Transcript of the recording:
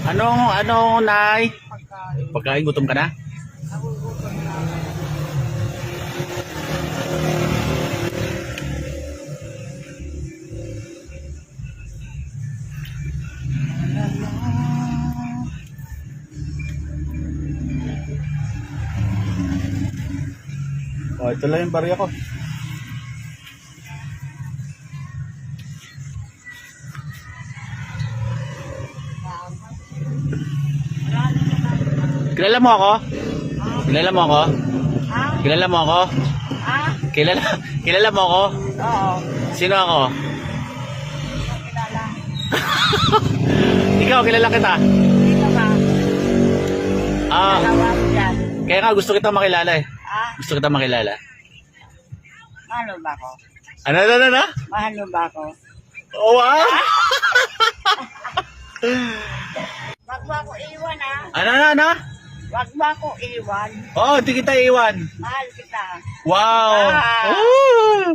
Anong, Nay? Pagkain. Pagkain, gutom ka na? Nagugutom na. Oh, ito lang yung barya ko. Kilala mo ako? Kilala mo ako? Ha? Kilala mo ako? Ha? Kilala mo ako? Oo. Sino ako? Kilala. Ikaw, kilala kita. Dito ka. Ah, Dalawa ko dyan. kaya nga gusto kita makilala eh. Ha? Gusto kita makilala. Mahal ba ko? Ano? Mahal ba ko? Oh, wow! Wag mo ako iwan ha. Ano? Wag mo ako iwan. Oh, di kita iwan. Mahal kita. Wow! Ah. Ooh.